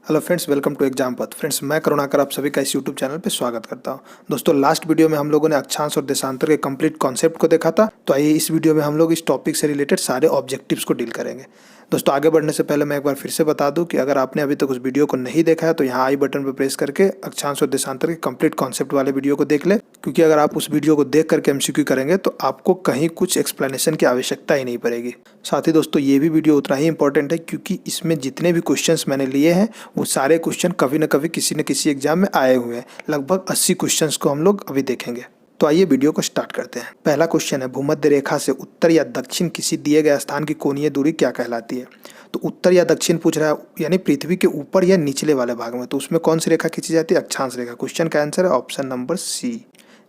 Hello friends, welcome to exam पथ। Friends, मैं करुणाकर आप सभी का इस यूट्यूब चैनल पे स्वागत करता हूं। दोस्तों, लास्ट वीडियो में हम लोगों ने अक्षांश और देशांतर के कंप्लीट कॉन्सेप्ट को देखा था। तो आइए इस वीडियो में हम लोग इस टॉपिक से रिलेटेड सारे ऑब्जेक्टिव्स को डील करेंगे। दोस्तों, आगे बढ़ने से पहले मैं एक बार फिर से बता दूं कि अगर आपने अभी तक उस वीडियो को नहीं देखा है तो यहाँ आई बटन पर प्रेस करके अक्षांश और देशांतर के कंप्लीट कॉन्सेप्ट वाले वीडियो को देख ले, क्योंकि अगर आप उस वीडियो को देख करके एमसीक्यू करेंगे तो आपको कहीं कुछ एक्सप्लेनेशन की आवश्यकता ही नहीं पड़ेगी। साथ ही दोस्तों, ये भी वीडियो उतना ही इंपॉर्टेंट है क्योंकि इसमें जितने भी क्वेश्चंस मैंने लिए हैं वो सारे क्वेश्चन कभी न कभी किसी न किसी एग्जाम में आए हुए हैं। लगभग 80 क्वेश्चंस को हम लोग अभी देखेंगे। तो आइए वीडियो को स्टार्ट करते हैं। पहला क्वेश्चन है, भूमध्य रेखा से उत्तर या दक्षिण किसी दिए गए स्थान की कोणीय दूरी क्या कहलाती है। तो उत्तर या दक्षिण पूछ रहा है, यानी पृथ्वी के ऊपर या निचले वाले भाग में। तो उसमें कौन सी रेखा खींची जाती है? अक्षांश रेखा। क्वेश्चन का आंसर है ऑप्शन नंबर सी।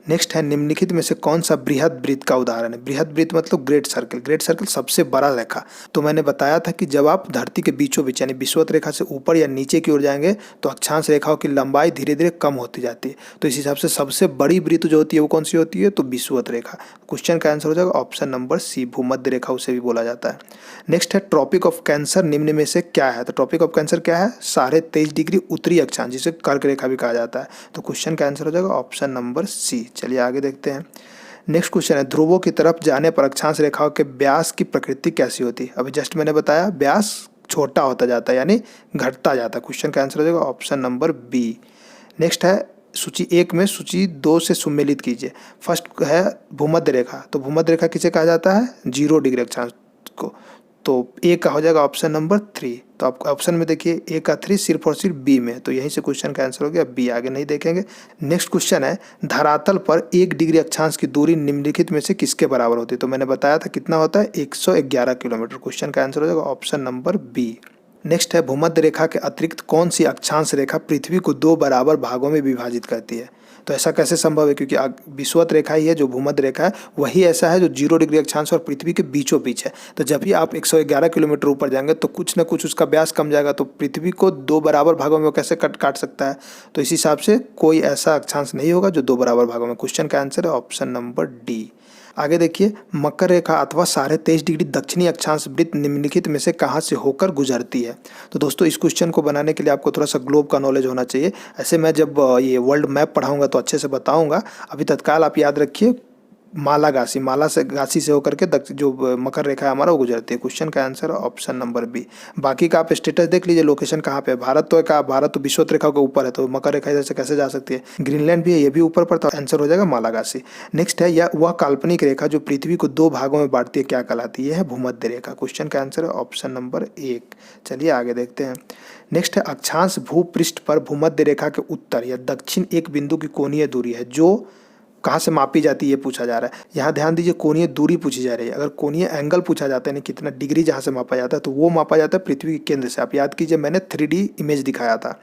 नेक्स्ट है, निम्नलिखित में से कौन सा बृहद वृत्त का उदाहरण है? बृहद वृत्त मतलब ग्रेट सर्कल। ग्रेट सर्कल सबसे बड़ा रेखा। तो मैंने बताया था कि जब आप धरती के बीचों बीच यानी विषुवत रेखा से ऊपर या नीचे की ओर जाएंगे तो अक्षांश रेखाओं की लंबाई धीरे धीरे कम होती जाती है। तो इस हिसाब से सबसे बड़ी वृत्त जो होती है वो कौन सी होती है? तो विषुवत रेखा। क्वेश्चन का आंसर हो जाएगा ऑप्शन नंबर सी, भूमध्य रेखा उसे भी बोला जाता है। नेक्स्ट है, ट्रॉपिक ऑफ कैंसर निम्न में से क्या है? तो ट्रॉपिक ऑफ कैंसर क्या है? 23.5 डिग्री उत्तरी अक्षांश, जिसे कर्क रेखा भी कहा जाता है। तो क्वेश्चन का आंसर हो जाएगा ऑप्शन नंबर सी। चलिए आगे देखते हैं। नेक्स्ट क्वेश्चन है, ध्रुवों की तरफ जाने पर अक्षांश रेखाओं के व्यास की प्रकृति कैसी होती है? अभी जस्ट मैंने बताया व्यास छोटा होता जाता है यानी घटता जाता है। क्वेश्चन का आंसर हो जाएगा ऑप्शन नंबर बी। नेक्स्ट है, सूची 1 में सूची 2 से सुमेलित कीजिए। फर्स्ट है भूमध्य रेखा। तो भूमध्य रेखा किसे कहा जाता है? 0 डिग्री अक्षांश को। तो ए का हो जाएगा ऑप्शन नंबर 3। तो आप ऑप्शन में देखिए ए का 3 सिर्फ और सिर्फ बी में, तो यहीं से क्वेश्चन का आंसर हो गया बी। आगे नहीं देखेंगे। नेक्स्ट क्वेश्चन है, धरातल पर 1 डिग्री अक्षांश की दूरी निम्नलिखित में से किसके बराबर होती है? तो मैंने बताया था कितना होता है? 111 किलोमीटर। क्वेश्चन का आंसर हो जाएगा ऑप्शन नंबर बी। नेक्स्ट है, भूमध्य रेखा के अतिरिक्त कौन सी अक्षांश रेखा पृथ्वी को 2 बराबर भागों में विभाजित करती है? तो ऐसा कैसे संभव है? क्योंकि विषुवत रेखा ही है जो भूमध्य रेखा है, वही ऐसा है जो 0 डिग्री अक्षांश और पृथ्वी के बीचों बीच है। तो जब भी आप 111 किलोमीटर ऊपर जाएंगे तो कुछ न कुछ उसका व्यास कम जाएगा। तो पृथ्वी को 2 बराबर भागों में वो कैसे काट सकता है? तो इस हिसाब से कोई ऐसा अक्षांश नहीं होगा जो 2 बराबर भागों में। क्वेश्चन का आंसर है ऑप्शन नंबर डी। आगे देखिए, मकर रेखा अथवा 23.5 डिग्री दक्षिणी अक्षांश वृत्त निम्नलिखित में से कहाँ से होकर गुजरती है? तो दोस्तों, इस क्वेश्चन को बनाने के लिए आपको थोड़ा सा ग्लोब का नॉलेज होना चाहिए। ऐसे मैं जब ये वर्ल्ड मैप पढ़ाऊंगा तो अच्छे से बताऊंगा। अभी तत्काल आप याद रखिए, माला से गासी से होकर के जो मकर रेखा है हमारा वो गुजरती है। क्वेश्चन का आंसर ऑप्शन नंबर बी। बाकी का आप स्टेटस देख लीजिए, लोकेशन कहाँ पे है। भारत तो विषुवत रेखा के ऊपर है, तो मकर रेखा इधर से कैसे जा सकती है? ग्रीनलैंड भी है, ये भी ऊपर पर, तो आंसर हो जाएगा मालागासी। नेक्स्ट है, यह वह काल्पनिक रेखा जो पृथ्वी को 2 भागों में बांटती है क्या कहलाती है? यह है भूमध्य रेखा। क्वेश्चन का आंसर है ऑप्शन नंबर 1। चलिए आगे देखते हैं। नेक्स्ट है, अक्षांश भूपृष्ठ पर भूमध्य रेखा के उत्तर या दक्षिण एक बिंदु की कोणीय दूरी है जो कहाँ से मापी जाती है ये पूछा जा रहा है। यहाँ ध्यान दीजिए, कोणीय दूरी पूछी जा रही है। अगर कोणीय एंगल पूछा जाता है यानी कितना डिग्री जहाँ से मापा जाता है, तो वो मापा जाता है पृथ्वी के केंद्र से। आप याद कीजिए, मैंने 3D इमेज दिखाया था।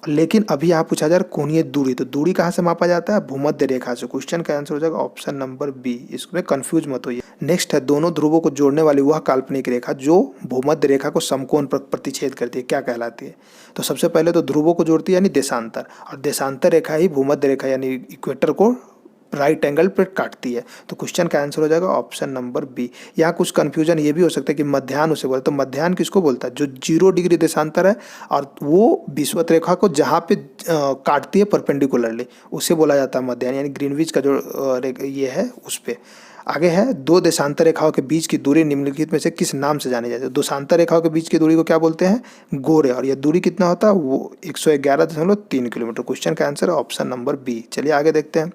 लेकिन अभी यहाँ पूछा जा रहा है कोणीय दूरी, तो दूरी कहाँ से मापा जाता है? भूमध्य रेखा से। क्वेश्चन का आंसर हो जाएगा ऑप्शन नंबर बी। इसमें कंफ्यूज मत होइए। नेक्स्ट है, दोनों ध्रुवों को जोड़ने वाली वह काल्पनिक रेखा जो भूमध्य रेखा को समकोण पर प्रतिच्छेद करती है क्या कहलाती है? तो सबसे पहले तो ध्रुवों को जोड़ती है यानी देशांतर, और देशांतर रेखा ही भूमध्य रेखा यानी इक्वेटर को राइट एंगल पर काटती है। तो क्वेश्चन का आंसर हो जाएगा ऑप्शन नंबर बी। यहाँ कुछ कंफ्यूजन ये भी हो सकता है कि मध्याह्न उसे बोलते, तो मध्याह्न किसको बोलता है? जो 0 डिग्री देशांतर है और वो विषुवत रेखा को जहाँ पे काटती है परपेंडिकुलरली, उसे बोला जाता है मध्याह्न, यानी ग्रीनविच का जो ये है उस पर। आगे है, 2 देशांतर रेखाओं के बीच की दूरी निम्नलिखित में से किस नाम से जानी जाती है? देशांतर रेखाओं के बीच की दूरी को क्या बोलते हैं? गोरे। और यह दूरी कितना होता है? वो 111.3 किलोमीटर। क्वेश्चन का आंसर ऑप्शन नंबर बी। चलिए आगे देखते हैं।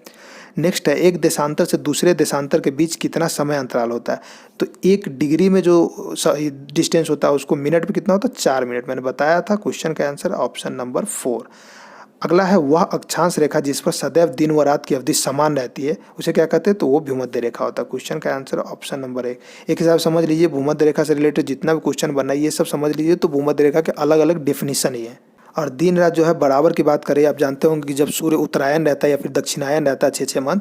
नेक्स्ट है, एक देशांतर से दूसरे देशांतर के बीच कितना समय अंतराल होता है? तो 1 डिग्री में जो डिस्टेंस होता है उसको मिनट में कितना होता है? 4 मिनट। मैंने बताया था। क्वेश्चन का आंसर ऑप्शन नंबर 4। अगला है, वह अक्षांश रेखा जिस पर सदैव दिन व रात की अवधि समान रहती है उसे क्या कहते हैं? तो वो भूमध्य रेखा होता है। क्वेश्चन का आंसर ऑप्शन नंबर 1। एक हिसाब से समझ लीजिए, भूमध्य रेखा से रिलेटेड जितना भी क्वेश्चन बना है ये सब समझ लीजिए तो भूमध्य रेखा के अलग अलग डेफिनेशन ही है। और दिन रात जो है बराबर की बात करें, आप जानते होंगे कि जब सूर्य उत्तरायण रहता है या फिर दक्षिणायन रहता है 6 मंथ,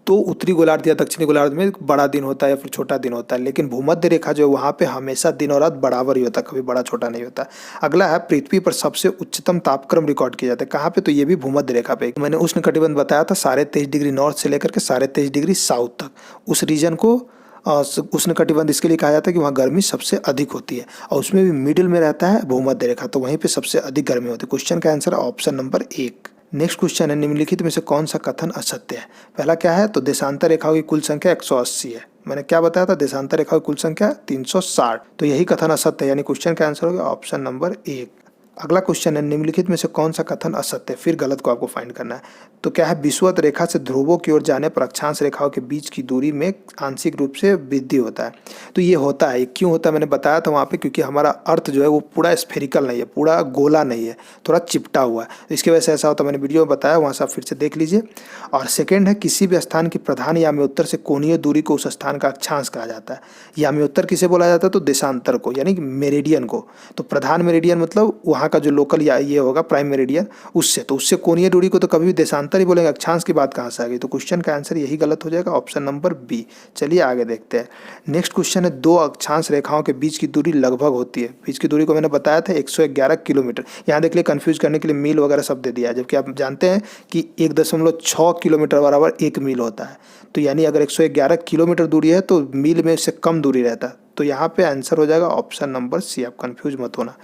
तो उत्तरी गोलार्ध या दक्षिणी गोलार्ध में बड़ा दिन होता है या फिर छोटा दिन होता है। लेकिन भूमध्य रेखा जो है वहाँ पे हमेशा दिन और रात बराबर ही होता है, कभी बड़ा छोटा नहीं होता। अगला है, पृथ्वी पर सबसे उच्चतम तापक्रम रिकॉर्ड किया जाता है कहाँ पे? तो ये भी भूमध्य रेखा पे। मैंने उष्ण कटिबंध बताया था 23.5 डिग्री नॉर्थ से लेकर के 23.5 डिग्री साउथ तक, उस रीजन को उष्णकटिबंध इसके लिए कहा जाता है कि वहाँ गर्मी सबसे अधिक होती है, और उसमें भी मिडिल में रहता है भूमध्य रेखा, तो वहीं पे सबसे अधिक गर्मी होती है। क्वेश्चन का answer option number 1। Next question है, निम्नलिखित में से कौन सा कथन असत्य है? पहला क्या है, तो देशांतर रेखाओं की कुल संख्या 180 है। मैंने क्या बताया था, देशांतर रेखाओं की कुल संख्या 360, तो यही कथन असत्य है, यानी क्वेश्चन का आंसर होगा ऑप्शन नंबर 1। अगला क्वेश्चन है, निम्नलिखित में से कौन सा कथन असत्य है? फिर गलत को आपको फाइंड करना है। तो क्या है, विषुवत रेखा से ध्रुवों की ओर जाने पर अक्षांश रेखाओं के बीच की दूरी में आंशिक रूप से वृद्धि होता है। तो ये होता है, क्यों होता है मैंने बताया था वहाँ पे, क्योंकि हमारा अर्थ जो है वो पूरा स्फेरिकल नहीं है, पूरा गोला नहीं है, थोड़ा चिपटा हुआ है, तो इसकी वजह से ऐसा होता है। मैंने वीडियो में बताया, वहाँ से आप फिर से देख लीजिए। और सेकेंड है, किसी भी स्थान की प्रधान याम्योत्तर से कोणीय दूरी को उस स्थान का अक्षांश कहा जाता है। याम्योत्तर किसे बोला जाता है, तो देशांतर को, यानी कि मेरिडियन को। तो प्रधान मेरिडियन मतलब वहाँ का जो लोकल या ये होगा प्राइम मेरिडियन, उससे, तो उससे कोणीय दूरी को तो कभी भी देशांतर ही बोलेंगे, अक्षांश की बात कहाँ से आ गई? तो क्वेश्चन का आंसर यही गलत हो जाएगा, ऑप्शन नंबर बी। चलिए आगे देखते हैं। नेक्स्ट क्वेश्चन है, दो अक्षांश रेखाओं के बीच की दूरी लगभग होती है। बीच की दूरी को मैंने बताया था 111 किलोमीटर। यहाँ देख लिए, कंफ्यूज करने के लिए मील वगैरह शब्द दे दिया है, जबकि आप जानते हैं कि 1.6 किलोमीटर बराबर 1 मील होता है। तो यानी अगर 111 किलोमीटर दूरी है तो मील में से कम दूरी रहता है, तो यहाँ पे आंसर हो जाएगा ऑप्शन नंबर सी। आप कंफ्यूज मत होना।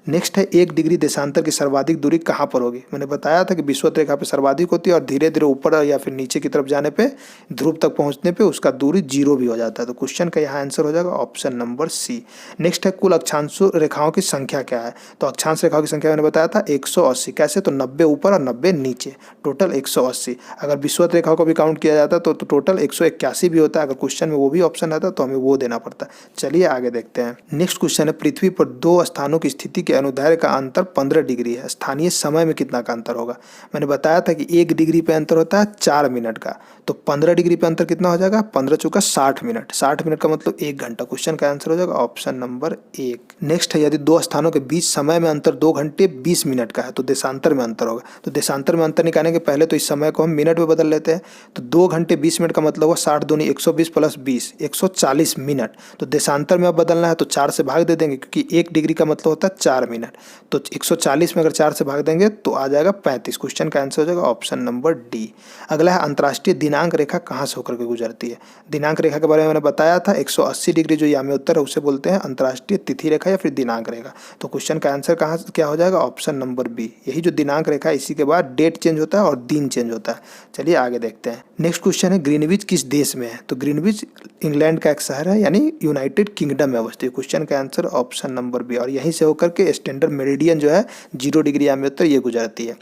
नेक्स्ट है, 1 डिग्री देशांतर की सर्वाधिक दूरी कहाँ पर होगी? मैंने बताया था कि विषुवत रेखा पे सर्वाधिक होती है, और धीरे धीरे ऊपर या फिर नीचे की तरफ जाने पे, ध्रुव तक पहुंचने पे उसका दूरी 0 भी हो जाता है। तो क्वेश्चन का यहाँ आंसर हो जाएगा ऑप्शन नंबर सी। नेक्स्ट है, कुल अक्षांश रेखाओं की संख्या क्या है? तो अक्षांश रेखाओं की संख्या मैंने बताया था 180। कैसे? तो 90 ऊपर और 90 नीचे, टोटल 180। अगर विषुवत रेखाओं को भी काउंट किया जाता तो टोटल 181 भी होता है। अगर क्वेश्चन में वो भी ऑप्शन आता तो हमें वो देना पड़ता। चलिए आगे देखते हैं। नेक्स्ट क्वेश्चन है, पृथ्वी पर दो स्थानों की स्थिति के अनुदैर्ध्य का अंतर 15 डिग्री है, स्थानीय समय में कितना का अंतर होगा? मैंने बताया था कि 1 डिग्री पे अंतर होता है 4 मिनट का, तो 15 डिग्री पे अंतर कितना हो जाएगा? 15 चौका 60 मिनट, 60 मिनट का मतलब 1 घंटा। क्वेश्चन का आंसर हो जाएगा ऑप्शन नंबर 1। नेक्स्ट है, यदि दो स्थानों के बीच समय में अंतर 2 घंटे 20 मिनट का है तो देशांतर में अंतर होगा। तो देशांतर में अंतर निकालने के पहले तो इस समय को हम मिनट में बदल लेते हैं। तो 2 घंटे 20 मिनट का मतलब हुआ 60 दूनी 120 प्लस 20 140 मिनट। तो देशांतर में अब बदलना है तो 4 से भाग दे देंगे, क्योंकि 1 डिग्री का मतलब होता है 4 मिनट। तो 140 में अगर 4 से भाग देंगे तो आ जाएगा 35। क्वेश्चन का आंसर हो जाएगा ऑप्शन नंबर डी। अगला है, अंतर्राष्ट्रीय दिनांक रेखा कहाँ से होकर के गुजरती है? दिनांक रेखा के बारे में मैंने बताया था, 180 डिग्री जो याम्योत्तर है उसे बोलते हैं अंतर्राष्ट्रीय तिथि रेखा या फिर दिनांक रेखा। तो क्वेश्चन का आंसर कहाँ क्या हो जाएगा? Option number B. यही जो दिनांक रेखा है, इसी के बाद डेट चेंज होता है और दिन चेंज होता है। चलिए आगे देखते हैं। नेक्स्ट क्वेश्चन है, ग्रीनविच किस देश में है? तो ग्रीनविच इंग्लैंड का एक शहर है, यानी यूनाइटेड किंगडम में अवस्थित। क्वेश्चन का आंसर ऑप्शन नंबर बी, और यहीं से होकर के स्टैंडर्ड मेरिडियन जो है 0 डिग्री याम्योत्तर ये गुजरती है।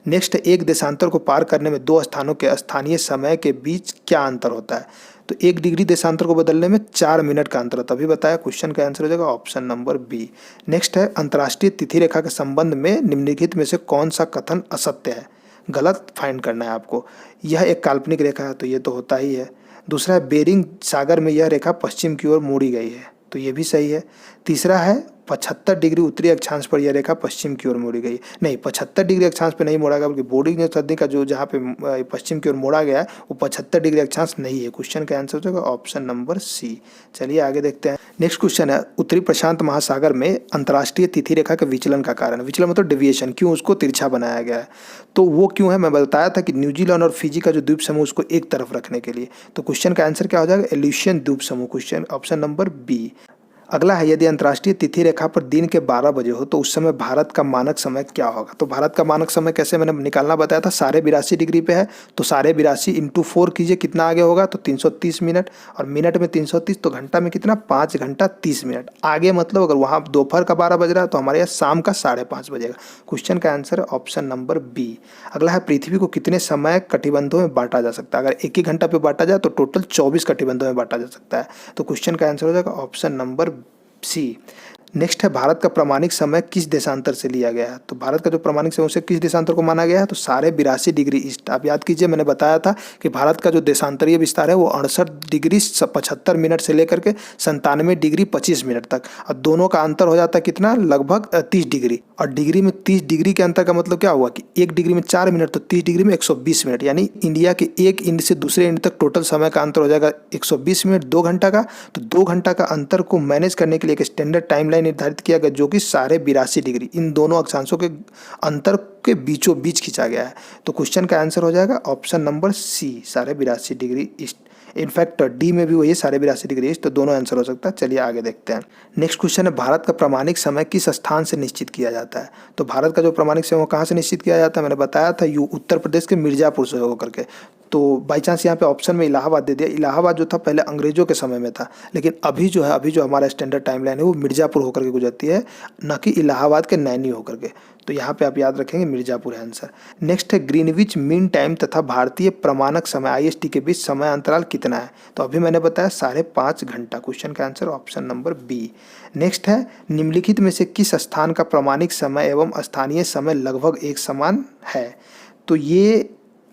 नेक्स्ट, एक देशांतर को पार करने में दो स्थानों के स्थानीय समय के बीच क्या अंतर होता है? तो 1 डिग्री देशांतर को बदलने में 4 मिनट का अंतर होता है, अभी बताया। क्वेश्चन का आंसर हो जाएगा ऑप्शन नंबर बी। नेक्स्ट है, अंतर्राष्ट्रीय तिथि रेखा के संबंध में निम्नलिखित में से कौन सा कथन असत्य है? गलत फाइंड करना है आपको। यह एक काल्पनिक रेखा है, तो ये तो होता ही है। दूसरा है, बेरिंग सागर में यह रेखा पश्चिम की ओर मोड़ी गई है, तो ये भी सही है। तीसरा है, 75 डिग्री उत्तरी अक्षांश पर यह रेखा पश्चिम की ओर मोड़ी गई। नहीं, 75 डिग्री अक्षांश पे नहीं मोड़ा गया, बल्कि बोर्डिंग सदी का जो जहाँ पे पश्चिम की ओर मोड़ा गया है वो 75 डिग्री अक्षांश नहीं है। क्वेश्चन का आंसर हो जाएगा ऑप्शन नंबर सी। चलिए आगे देखते हैं। नेक्स्ट क्वेश्चन है, उत्तरी प्रशांत महासागर में अंतर्राष्ट्रीय तिथि रेखा के विचलन का कारण। विचलन मतलब डेविएशन, क्यों उसको तिरछा बनाया गया है? तो वो क्यों है, मैं बताया था कि न्यूजीलैंड और फिजी का जो द्वीप समूह उसको एक तरफ रखने के लिए। तो क्वेश्चन का आंसर क्या हो जाएगा? एल्यूशियन द्वीप समूह। Question option number B. अगला है, यदि अंतर्राष्ट्रीय तिथि रेखा पर दिन के 12 बजे हो तो उस समय भारत का मानक समय क्या होगा? तो भारत का मानक समय कैसे मैंने निकालना बताया था, 82.5 डिग्री पे है, तो 82.5 इंटू 4 कीजिए, कितना आगे होगा? तो 330 मिनट, और मिनट में 330, तो घंटा में कितना? 5 घंटा 30 मिनट आगे। मतलब अगर वहाँ दोपहर का 12 बज रहा है तो हमारे यहाँ शाम का 5:30 बजेगा। क्वेश्चन का आंसर है ऑप्शन नंबर बी। अगला है, पृथ्वी को कितने समय कटिबंधों में बांटा जा सकता है? अगर एक ही घंटा पे बांटा जाए तो टोटल 24 कटिबंधों में बांटा जा सकता है। तो क्वेश्चन का आंसर हो जाएगा ऑप्शन नंबर सी। नेक्स्ट है, भारत का प्रामाणिक समय किस देशांतर से लिया गया है? तो भारत का जो प्रामाणिक समय उसे किस देशांतर को माना गया है? तो 82.5 डिग्री ईस्ट। आप याद कीजिए, मैंने बताया था कि भारत का जो देशांतरीय विस्तार है वो 68 डिग्री 75 मिनट से लेकर के 97 डिग्री 25 मिनट तक, और दोनों का अंतर हो जाता है कितना? लगभग 30 डिग्री। और डिग्री में 30 डिग्री के अंतर का मतलब क्या हुआ कि 1 डिग्री में 4 मिनट, तो 30 डिग्री में 120 मिनट, यानी इंडिया के एक इंड से दूसरे इंड तक टोटल समय का अंतर हो जाएगा 120 मिनट, 2 घंटा का। तो 2 घंटा का अंतर को मैनेज करने के लिए एक स्टैंडर्ड टाइमलाइन निर्धारित किया गया, जो कि 82.5 डिग्री इन दोनों अक्षांशों के अंतर के बीचों बीच खींचा गया है। तो क्वेश्चन का आंसर हो जाएगा option number C, 82.5 degree east. In fact D में भी वही 82.5 ईस्ट, तो दोनों आंसर हो सकता है। चलिए आगे देखते हैं। नेक्स्ट क्वेश्चन है, भारत का प्रामाणिक समय किस स्थान से निश्चित किया जाता है? तो भारत का जो प्रामाणिक समय कहाँ से निश्चित किया जाता है? मैंने बताया था उत्तर प्रदेश के मिर्जापुर से होकर के। तो बाई चांस यहाँ पे ऑप्शन में इलाहाबाद दे दिया। इलाहाबाद जो था पहले अंग्रेजों के समय में था, लेकिन अभी जो हमारा स्टैंडर्ड टाइमलाइन है वो मिर्जापुर होकर के गुजरती है, न कि इलाहाबाद के नैनी होकर के। तो यहाँ पे आप याद रखेंगे मिर्जापुर है आंसर। नेक्स्ट है, ग्रीनविच मीन टाइम तथा भारतीय प्रमाणक समय IST के बीच समय अंतराल कितना है? तो अभी मैंने बताया 5.5 घंटा। क्वेश्चन का answer option number B. Next है, निम्नलिखित में से किस स्थान का प्रमाणिक समय एवं स्थानीय समय लगभग एक समान है? तो ये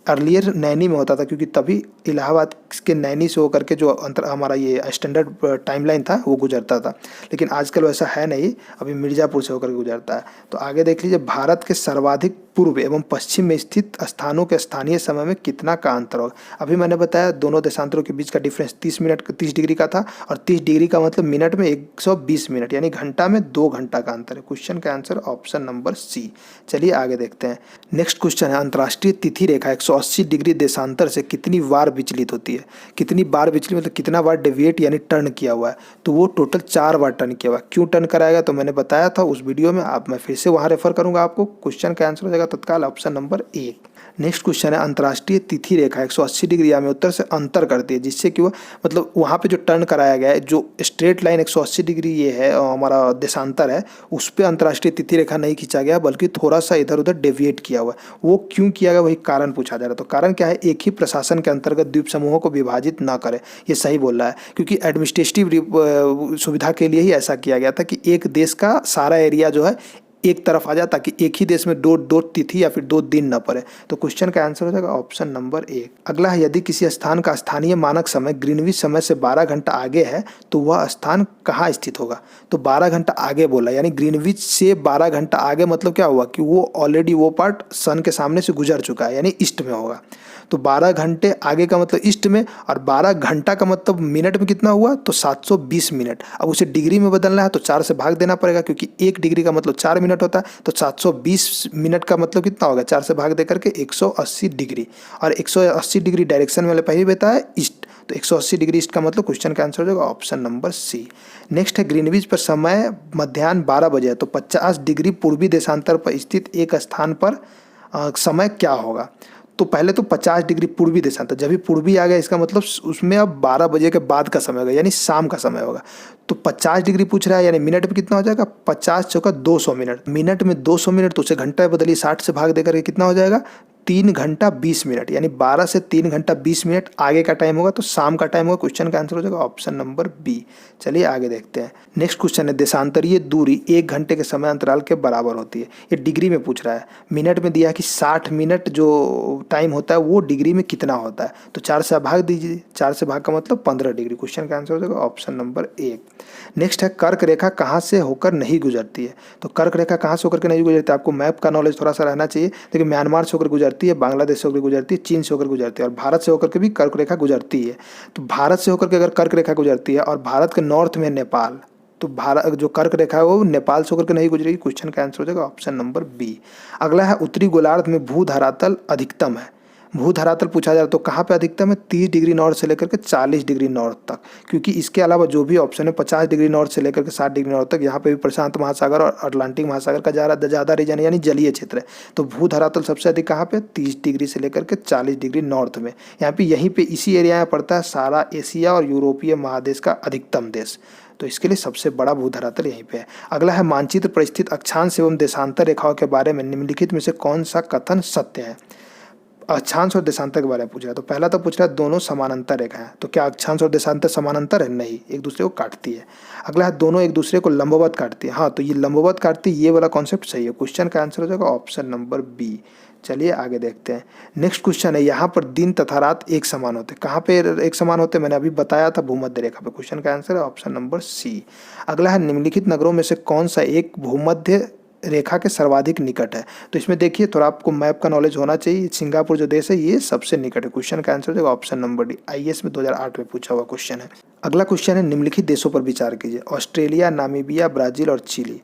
अर्लियर नैनी में होता था, क्योंकि तभी इलाहाबाद के नैनी से होकर के जो अंतर हमारा ये स्टैंडर्ड टाइमलाइन था वो गुजरता था, लेकिन आजकल वैसा है नहीं, अभी मिर्ज़ापुर से होकर के गुजरता है। तो आगे देख लीजिए, भारत के सर्वाधिक पूर्व एवं पश्चिम में स्थित स्थानों के स्थानीय समय में कितना का अंतर होगा? अभी मैंने बताया दोनों देशांतरों के बीच का डिफरेंस 30 डिग्री का था, और 30 डिग्री का मतलब मिनट में 120 मिनट, यानी घंटा में 2 घंटा का अंतर है। क्वेश्चन का आंसर ऑप्शन नंबर सी। चलिए आगे देखते हैं। नेक्स्ट क्वेश्चन है, अंतर्राष्ट्रीय तिथि रेखा 180 डिग्री देशांतर से कितनी बार विचलित होती है? कितनी बार विचलित मतलब कितना बार डेविएट यानी टर्न किया हुआ है? तो वो टोटल 4 बार टर्न किया हुआ है। क्यों टर्न कराएगा? तो मैंने बताया था उस वीडियो में, मैं फिर से वहाँ रेफर करूँगा आपको। क्वेश्चन का आंसर हो जाएगा तत्काल ऑप्शन नंबर 1। नेक्स्ट क्वेश्चन है, अंतर्राष्ट्रीय तिथि रेखा 180 डिग्री या में उत्तर से अंतर करती है, जिससे कि वो मतलब वहाँ पे जो टर्न कराया गया है, जो स्ट्रेट लाइन 180 डिग्री ये है हमारा देशांतर है, उस पर अंतर्राष्ट्रीय तिथि रेखा नहीं खींचा गया, बल्कि थोड़ा सा इधर उधर डेविएट किया हुआ है। वो क्यों किया गया वही कारण पूछा जा रहा है। तो कारण क्या है? एक ही प्रशासन के अंतर्गत द्वीप समूहों को विभाजित न करे, ये सही बोल रहा है, क्योंकि एडमिनिस्ट्रेटिव सुविधा के लिए ही ऐसा किया गया था कि एक देश का सारा एरिया जो है एक तरफ आ जाए, ताकि एक ही देश में दो तिथि या फिर 2 दिन न पड़े। तो क्वेश्चन का आंसर हो जाएगा ऑप्शन नंबर 1। अगला है, यदि किसी स्थान का स्थानीय मानक समय ग्रीनविच समय से 12 घंटा आगे है तो वह स्थान कहाँ स्थित होगा? तो 12 घंटा आगे बोला, यानी ग्रीनविच से 12 घंटा आगे मतलब क्या हुआ कि वो ऑलरेडी वो पार्ट सन के सामने से गुजर चुका है, यानी ईस्ट में होगा। तो 12 घंटे आगे का मतलब ईस्ट में, और 12 घंटा का मतलब मिनट में कितना हुआ? तो 720 मिनट। अब उसे डिग्री में बदलना है तो 4 से भाग देना पड़ेगा, क्योंकि 1 डिग्री का मतलब 4 मिनट होता है। तो 720 मिनट का मतलब कितना होगा? 4 से भाग दे करके 180 डिग्री, और 180 डिग्री डायरेक्शन मैंने पहले बताया ईस्ट, तो 180 डिग्री ईस्ट का मतलब क्वेश्चन का आंसर हो जाएगा ऑप्शन नंबर सी। नेक्स्ट है, ग्रीनविच पर समय मध्याह्न 12 बजे है, तो 50 डिग्री पूर्वी देशांतर पर स्थित एक स्थान पर समय क्या होगा? तो पहले तो 50 डिग्री पूर्वी देशांतर, जब भी पूर्वी आ गया इसका मतलब उसमें अब 12 बजे के बाद का समय होगा, यानी शाम का समय होगा। तो 50 डिग्री पूछ रहा है, यानी मिनट में कितना हो जाएगा? 50 चौका 200 मिनट, मिनट में 200 मिनट, तो उसे घंटा में बदलिए, 60 से भाग देकर के कितना हो जाएगा? 3 घंटा 20 मिनट, यानी 12 से 3 घंटा 20 मिनट आगे का टाइम होगा, तो शाम का टाइम होगा। क्वेश्चन का आंसर हो जाएगा ऑप्शन नंबर बी। चलिए आगे देखते हैं। नेक्स्ट क्वेश्चन है, देशांतरीय दूरी 1 घंटे के समय अंतराल के बराबर होती है। ये डिग्री में पूछ रहा है, मिनट में दिया है कि 60 मिनट जो टाइम होता है वो डिग्री में कितना होता है? तो 4 से भाग दीजिए, 4 से भाग का मतलब 15 डिग्री। क्वेश्चन का आंसर हो जाएगा ऑप्शन नंबर 1। नेक्स्ट है, कर्क रेखा कहाँ से होकर नहीं गुजरती है? तो कर्क रेखा कहाँ से होकर के नहीं गुजरती है? आपको मैप का नॉलेज थोड़ा सा रहना चाहिए। देखिए, म्यांमार से होकर गुजरती है, बांग्लादेश से होकर गुजरती है, चीन से होकर गुजरती है, और भारत से होकर के भी कर्क रेखा गुजरती है। तो भारत से होकर के अगर कर्क रेखा गुजरती है, और भारत के नॉर्थ में नेपाल, तो भारत जो कर्क रेखा है वो नेपाल से होकर के नहीं गुजरेगी। क्वेश्चन का आंसर हो जाएगा ऑप्शन नंबर बी। अगला है, उत्तरी गोलार्ध में भू धरातल अधिकतम है। भू धरातल पूछा जाए तो कहाँ पे अधिकतम है? 30 डिग्री नॉर्थ से लेकर के 40 डिग्री नॉर्थ तक, क्योंकि इसके अलावा जो भी ऑप्शन है 50 डिग्री नॉर्थ से लेकर के 60 डिग्री नॉर्थ तक, यहाँ पे भी प्रशांत महासागर और अटलांटिक महासागर का ज़्यादा रीजन है, यानी जलीय क्षेत्र है। तो भू धरातल सबसे अधिक कहाँ पे? 30 डिग्री से लेकर के 40 डिग्री नॉर्थ में। यहाँ पे यहीं पे इसी एरिया में पड़ता है सारा एशिया और यूरोपीय महादेश का अधिकतम देश, तो इसके लिए सबसे बड़ा भू धरातल यहीं पे है। अगला है, मानचित्र पर स्थित अक्षांश एवं देशांतर रेखाओं के बारे में निम्नलिखित में से कौन सा कथन सत्य है? अक्षांश और देशांतर के बारे में पूछ रहा है। तो पहला तो पूछ रहा है दोनों समानांतर रेखा है, तो क्या अक्षांश और देशांतर समानांतर है? नहीं, एक दूसरे को काटती है। अगला है, दोनों एक दूसरे को लंबवत काटती है। हाँ, तो ये लंबवत काटती है, ये वाला कॉन्सेप्ट सही है। क्वेश्चन का आंसर हो जाएगा ऑप्शन नंबर बी। चलिए आगे देखते हैं। नेक्स्ट क्वेश्चन है, यहाँ पर दिन तथा रात एक समान होते हैं। कहाँ पे एक समान होते हैं? मैंने अभी बताया था, भूमध्य रेखा पे। क्वेश्चन का आंसर है ऑप्शन नंबर सी। अगला है, निम्नलिखित नगरों में से कौन सा एक भूमध्य रेखा के सर्वाधिक निकट है? तो इसमें देखिए थोड़ा आपको मैप का नॉलेज होना चाहिए। सिंगापुर जो देश है ये सबसे निकट है। क्वेश्चन का आंसर हो जाएगा ऑप्शन नंबर डी। IAS में 2008 में पूछा हुआ क्वेश्चन है। अगला क्वेश्चन है, निम्नलिखित देशों पर विचार कीजिए। ऑस्ट्रेलिया, नामीबिया, ब्राजील और चिली।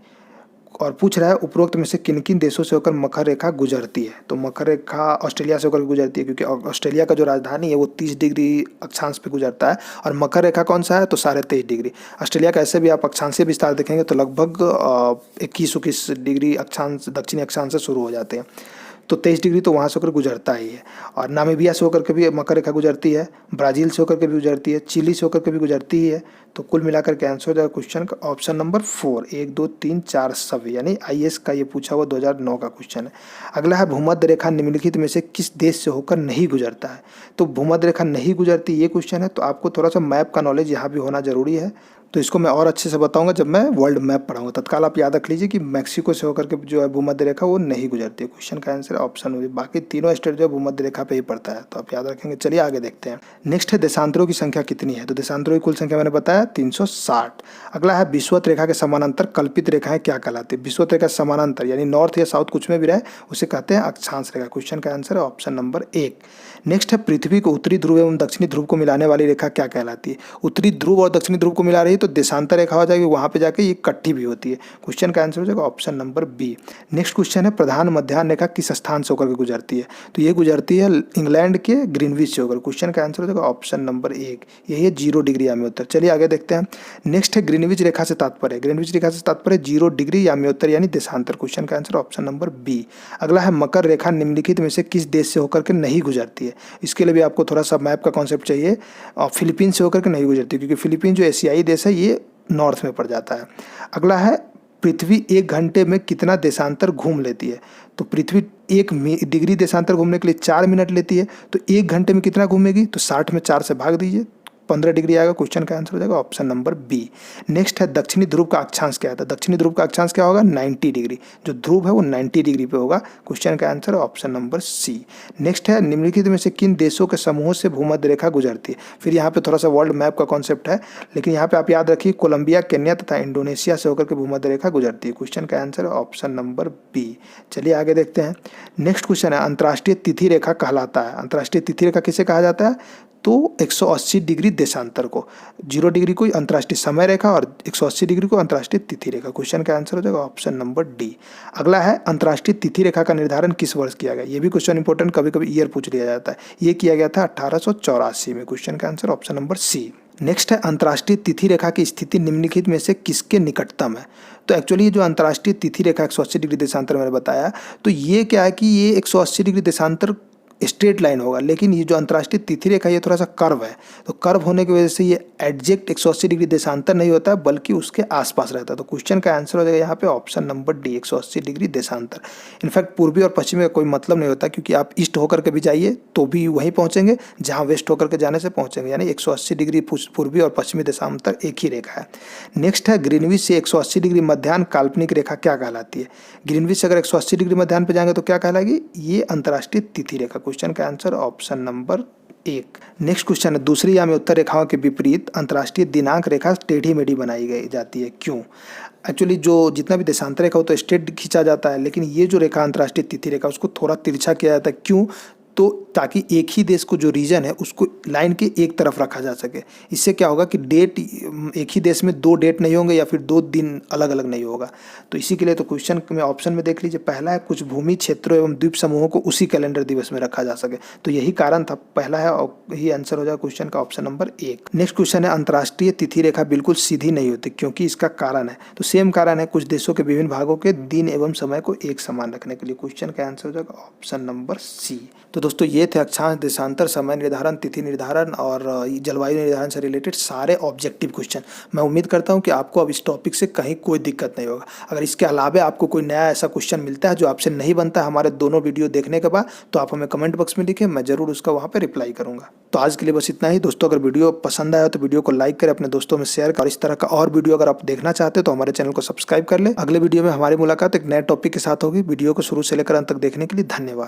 और पूछ रहा है उपरोक्त में से किन किन देशों से होकर मकर रेखा गुजरती है। तो मकर रेखा ऑस्ट्रेलिया से होकर गुजरती है, क्योंकि ऑस्ट्रेलिया का जो राजधानी है वो 30 डिग्री अक्षांश पे गुजरता है। और मकर रेखा कौन सा है, तो 23.5 डिग्री। ऑस्ट्रेलिया का ऐसे भी आप अक्षांशीय विस्तार देखेंगे तो लगभग 21 डिग्री अक्षांश दक्षिणी अक्षांश से शुरू हो जाते हैं, तो 23 डिग्री तो वहाँ से होकर गुजरता ही है। और नामीबिया से होकर के भी मकर रेखा गुजरती है, ब्राज़ील से होकर के भी गुजरती है, चिली से होकर के भी गुजरती ही है। तो कुल मिलाकर के आंसर हो जाएगा क्वेश्चन का ऑप्शन नंबर 4, 1 2 3 4 सब, यानी आईएएस का ये पूछा हुआ 2009 का क्वेश्चन है। अगला है भूमध्य रेखा निम्नलिखित में से किस देश से होकर नहीं गुजरता है। तो भूमध्य रेखा नहीं गुजरती ये क्वेश्चन है, तो आपको थोड़ा सा मैप का नॉलेज यहाँ भी होना जरूरी है। तो इसको मैं और अच्छे से बताऊंगा जब मैं वर्ल्ड मैप पढ़ाऊंगा। तत्काल आप याद रख लीजिए कि मैक्सिको से होकर के जो है भूमध्य रेखा वो नहीं गुजरती है। क्वेश्चन का आंसर ऑप्शन हो, बाकी तीनों स्टेट जो है भूमध्य रेखा पे ही पड़ता है, तो आप याद रखेंगे। चलिए आगे देखते हैं। नेक्स्ट है देशांतरों की संख्या कितनी है। तो देशांतरों की कुल संख्या मैंने बताया 360। अगला है विषुवत रेखा के समानांतर कल्पित रेखाएं क्या कहलाती है। विषुवत रेखा समानांतर यानी नॉर्थ या साउथ कुछ में भी रहे उसे कहते हैं अक्षांश रेखा। क्वेश्चन का आंसर है ऑप्शन नंबर 1। नेक्स्ट है पृथ्वी को उत्तरी ध्रुव एवं दक्षिणी ध्रुव को मिलाने वाली रेखा क्या कहलाती है। उत्तरी ध्रुव और दक्षिणी ध्रुव को मिला रही है तो देशांतर रेखा हो जाएगी, वहां पे जाके ये कट्ठी भी होती है। क्वेश्चन का आंसर हो जाएगा option number B. Next question है प्रधान मध्याह्न रेखा किस स्थान से होकर के गुजरती है। तो ये गुजरती है इंग्लैंड के ग्रीनविच से होकर। क्वेश्चन का आंसर हो जाएगा ऑप्शन नंबर 1, यही है 0 डिग्री याम्योत्तर। चलिए आगे देखते हैं। नेक्स्ट है ग्रीनविच रेखा से तात्पर्य। ग्रीनविच रेखा से तात्पर्य 0 डिग्री याम्योत्तर यानी देशांतर। क्वेश्चन का आंसर ऑप्शन नंबर बी। अगला है मकर रेखा निम्नलिखित में से किस देश से होकर के नहीं गुजरती है। इसके लिए भी आपको थोड़ा सा मैप का कॉन्सेप्ट चाहिए। फिलीपींस से होकर के नहीं गुजरती, क्योंकि फिलीपींस जो एशियाई देश है ये नॉर्थ में पड़ जाता है। अगला है पृथ्वी 1 घंटे में कितना देशांतर घूम लेती है। तो पृथ्वी 1 डिग्री देशांतर घूमने के लिए 4 मिनट लेती है, तो 1 घंटे में कितना घूमेगी, तो 60 में 4 से भाग दीजिए, 15 डिग्री आएगा। क्वेश्चन का आंसर हो जाएगा ऑप्शन नंबर बी। नेक्स्ट है दक्षिणी ध्रुव का अक्षांश क्या है। दक्षिणी ध्रुव का अक्षांश क्या होगा, 90 डिग्री। जो ध्रुव है वो 90 डिग्री पे होगा। क्वेश्चन का आंसर है ऑप्शन नंबर सी। नेक्स्ट है निम्नलिखित में से किन देशों के समूह से भूमध्य रेखा गुजरती है। फिर यहाँ पे थोड़ा सा वर्ल्ड मैप का कॉन्सेप्ट है, लेकिन यहाँ पे आप याद रखिए कोलंबिया, केन्या तथा इंडोनेशिया से होकर के भूमध्य रेखा गुजरती है। क्वेश्चन का आंसर है ऑप्शन नंबर बी। चलिए आगे देखते हैं। नेक्स्ट क्वेश्चन है अंतर्राष्ट्रीय तिथि रेखा कहलाता है। अंतर्राष्ट्रीय तिथि रेखा किसे कहा जाता है, तो 180 डिग्री देशांतर को। 0 डिग्री को अंतर्राष्ट्रीय समय रेखा और 180 डिग्री को अंतर्राष्ट्रीय तिथि रेखा। क्वेश्चन का आंसर हो जाएगा ऑप्शन नंबर डी। अगला है अंतर्राष्ट्रीय तिथि रेखा का निर्धारण किस वर्ष किया गया। ये भी क्वेश्चन इंपॉर्टेंट, कभी कभी ईयर पूछ लिया जाता है। ये किया गया था 1884 में। क्वेश्चन का answer option number C. Next है अंतर्राष्ट्रीय तिथि रेखा की स्थिति निम्नलिखित में से किसके निकटतम है। तो एक्चुअली जो अंतर्राष्ट्रीय तिथि रेखा 180 डिग्री देशांतर मैंने बताया, तो ये क्या है कि ये 180 डिग्री देशांतर स्ट्रेट लाइन होगा, लेकिन ये जो अंतर्राष्ट्रीय तिथि रेखा ये थोड़ा सा कर्व है। तो कर्व होने की वजह से ये एग्जैक्ट 180 डिग्री देशांतर नहीं होता है, बल्कि उसके आसपास रहता है। तो क्वेश्चन का आंसर हो जाएगा यहाँ पे ऑप्शन नंबर डी, 180 डिग्री देशांतर। इनफैक्ट पूर्वी और पश्चिमी का कोई मतलब नहीं होता, क्योंकि आप ईस्ट होकर के भी जाइए तो भी वहीं पहुंचेंगे जहाँ वेस्ट होकर के जाने से पहुंचेंगे, यानी 180 डिग्री पूर्वी और पश्चिमी देशांतर एक ही रेखा है। नेक्स्ट है ग्रीनविच से 180 डिग्री मध्याह्न काल्पनिक रेखा क्या कहलाती है। ग्रीनविच से अगर 180 डिग्री मध्याह्न पे जाएंगे तो क्या कहलाएगी, ये अंतर्राष्ट्रीय तिथि रेखा। क्वेश्चन का answer option number 1। Next question है दूसरी याम्योत्तर रेखाओं के विपरीत अंतर्राष्ट्रीय दिनांक रेखा टेढ़ी मेढ़ी बनाई गई जाती है, क्यों। एक्चुअली जो जितना भी देशांतर रेखा हो तो स्ट्रेट खींचा जाता है, लेकिन ये जो रेखा अंतर्राष्ट्रीय तिथि रेखा उसको थोड़ा तिरछा किया जाता है, क्यों, तो ताकि एक ही देश को जो रीजन है उसको लाइन के एक तरफ रखा जा सके। इससे क्या होगा कि डेट एक ही देश में 2 डेट नहीं होंगे या फिर 2 दिन अलग अलग नहीं होगा। तो इसी के लिए तो क्वेश्चन में ऑप्शन में देख लीजिए, पहला है कुछ भूमि क्षेत्रों एवं द्वीप समूहों को उसी कैलेंडर दिवस में रखा जा सके। तो यही कारण था, पहला है और यही आंसर हो जाएगा क्वेश्चन का ऑप्शन नंबर 1। नेक्स्ट क्वेश्चन है अंतर्राष्ट्रीय तिथि रेखा बिल्कुल सीधी नहीं होती, क्योंकि इसका कारण है। तो सेम कारण है, कुछ देशों के विभिन्न भागों के दिन एवं समय को एक समान रखने के लिए। क्वेश्चन का आंसर हो जाएगा ऑप्शन नंबर सी। तो दोस्तों ये थे अक्षांश, देशांतर, समय निर्धारण, तिथि निर्धारण और जलवायु निर्धारण से रिलेटेड सारे ऑब्जेक्टिव क्वेश्चन। मैं उम्मीद करता हूं कि आपको अब इस टॉपिक से कहीं कोई दिक्कत नहीं होगा। अगर इसके अलावा आपको कोई नया ऐसा क्वेश्चन मिलता है जो आपसे नहीं बनता है हमारे दोनों वीडियो देखने के बाद, तो आप हमें कमेंट बॉक्स में लिखें, मैं जरूर उसका वहाँ पर रिप्लाई करूँगा। तो आज के लिए बस इतना ही दोस्तों। अगर वीडियो पसंद आया तो वीडियो को लाइक करें, अपने दोस्तों में शेयर करें, और इस तरह का और वीडियो अगर आप देखना चाहते हैं तो हमारे चैनल को सब्सक्राइब कर लें। अगले वीडियो में हमारी मुलाकात एक नए टॉपिक के साथ होगी। वीडियो को शुरू से लेकर अंत तक देखने के लिए धन्यवाद।